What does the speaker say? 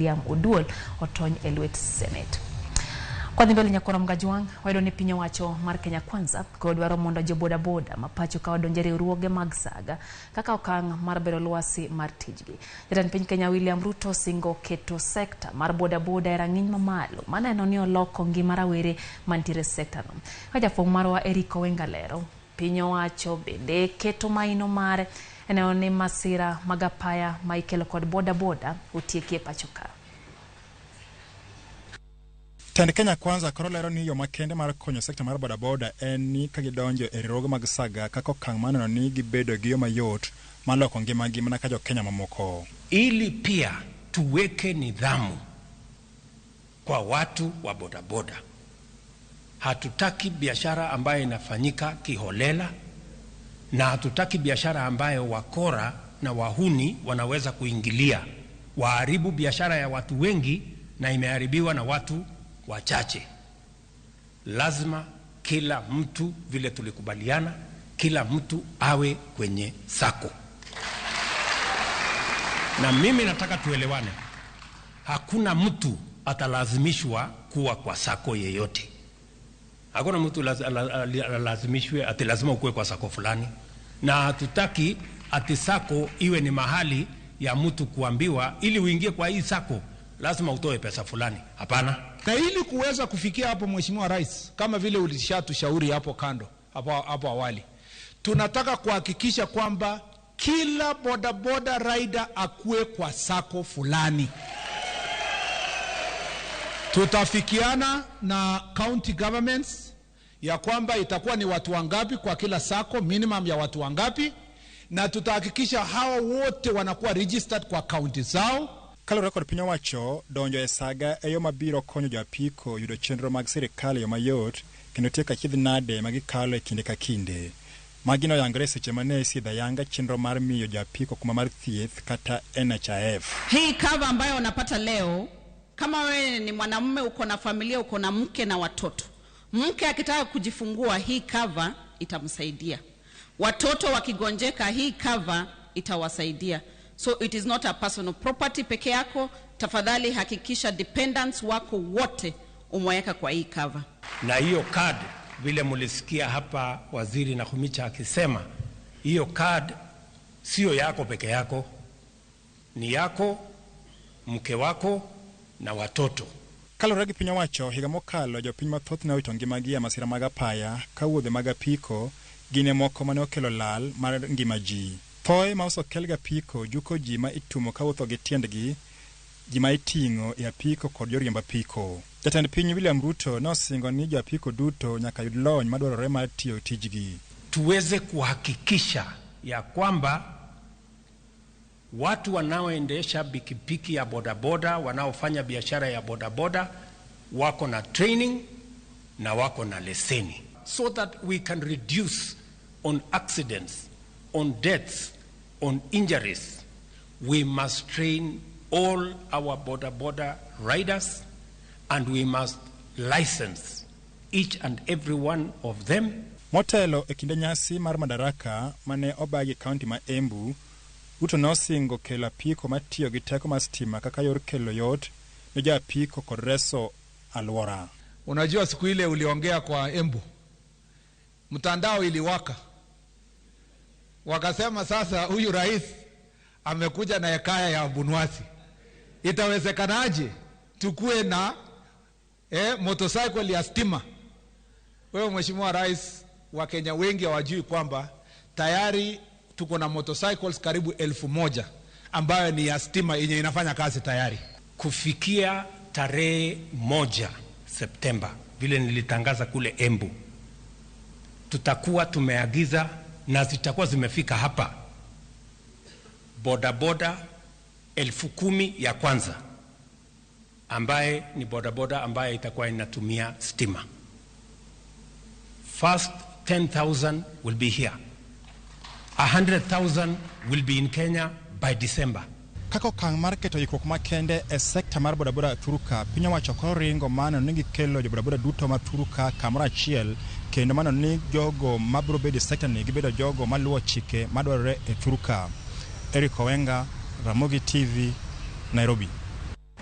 William Oduol otony e lwet Senate. Kwa mbele nyakona mgajuang waido ni piny owacho mar Kenya Kwanza kod dwaro mondo jo boda boda mapacho ka odonje riwruoge mag saga kaka okang' mar bedo lwasi mar tijgi. Jatend piny Kenya William Ruto singo keto sekta mar boda boda e rang'iny mamalo maneno ni oloko ngima rawere mantiere sekta no. Ka jafwambo marwa Eric Owengalero piny owacho bende keto maino mare eneno ni masira mag apaya ma ikelo kod boda boda otieki e pacho ka. Tend Kenya Kwanza koro lero ni yo makende mar konyo sekta mar boda boda en ni ka gidonjo e riwruoge mag saga kaka okang' maneno ni gibedo gi yo mayot maloko ngimagi mana ka jo Kenya mamoko. Ili pia tuweke nidhamu kwa watu wa boda boda. Hatutaki biashara ambayo inafanyika kiholela, na hatutaki biashara ambayo wakora na wahuni wanaweza kuingilia waharibu biashara ya watu wengi na imeharibiwa na watu wachache. Lazima kila mtu, vile tulikubaliana, kila mtu awe kwenye sako. Na mimi nataka tuelewane. Hakuna mtu atalazimishwa kuwa kwa sako yeyote. Hakuna mtu lazimishwe ati lazima ukue kwa sako fulani. Na hatutaki ati sako iwe ni mahali ya mtu kuambiwa ili uingie kwa hii sako lazima utoe pesa fulani. Hapana. Na ili kuweza kufikia hapo, Mheshimiwa Rais, kama vile ulishatushauri hapo kando, hapo awali, tunataka kuhakikisha kwamba kila boda boda rider akue kwa sako fulani. Tutafikiana na county governments ya kwamba itakuwa ni watu wangapi kwa kila sako, minimum ya watu wangapi, na tutahakikisha hawa wote wanakuwa registered kwa county zao. Kalore kod piny owacho donjo e saga e yo mabiro konyo jo-apiko yudo chenro mag sirikal yo mayot kendo tieko achiedh nade magikalo e kinde ka kinde. Magi noyangore seche mane isidho yanga chenro mar miyo jo-apiko kuma mar thieth kata NHIF. Hii cover ambayo unapata leo, kama wewe ni mwanamume, uko na familia, uko na mke na watoto, mke akitaka kujifungua, hii cover itamsaidia. Watoto wakigonjeka, hii cover itawasaidia. So it is not a personal property peke yako. Tafadhali hakikisha dependents wako wote umeweka kwa hii cover. Na hiyo card, vile mulisikia hapa waziri Nakhumicha akisema, hiyo card sio yako peke yako, ni yako, mke wako na watoto. Kalore gi piny owacho higa mokalo jopiny mathoth ne owito ngimagi e masira mag apaya ka wuodhe mag apiko gine moko mane okelo lal mar ngima ji. Thoe ma osekel gi apiko juko ji ma itumo ka wuotho gi tiendgi, ji ma iting'o e apiko kod joriemb apiko. Jatend piny William Ruto nosingo ni jo-apiko duto nyaka yud lony madwarore mar tiyo tijgi. Tuweze kuhakikisha ya kwamba watu wanaoendesha pikipiki ya bodaboda, wanaofanya biashara ya bodaboda, wako na training na wako na leseni, so that we can reduce on accidents, on deaths, on injuries. We must train all our boda riders, and we must license each and every one of them. Motelo e kinde nyasi mar madaraka mane obagi kaunti ma Embu, Ruto nosingo kelo apiko matiyo gi teko mar stima kaka yor kelo yot ne jo-apiko kod reso alwora. Unajua siku ile uliongea kwa Embu, mtandao iliwaka. Wakasema sasa huyu rais amekuja na hekaya ya bunwasi. Itawezekanaje tukue na motorcycle ya stima? Wewe Mheshimiwa Rais, wa Kenya wengi hawajui kwamba tayari tuko na motorcycles karibu 1000 ambayo ni ya stima yenye inafanya kazi tayari. Kufikia tarehe 1 Septemba, vile nilitangaza kule Embu, tutakuwa tumeagiza na zitakuwa zimefika hapa bodaboda 10,000 ya kwanza, ambaye ni bodaboda ambaye itakuwa inatumia stima. First 10,000 will be here. 100,000 will be in Kenya by December. Kako kang mar keto ikruok makende e sekta mar bodaboda Thuruka, piny owacho koro ringo mano ni gikelo jo bodaboda duto ma Thuruka kamoro achiel, kendo mano ni jogo mabiro bedo e sekta ni gibedo jogo maluwo chike madwarore e Thuruka. Eric Owenga, Ramogi TV, Nairobi.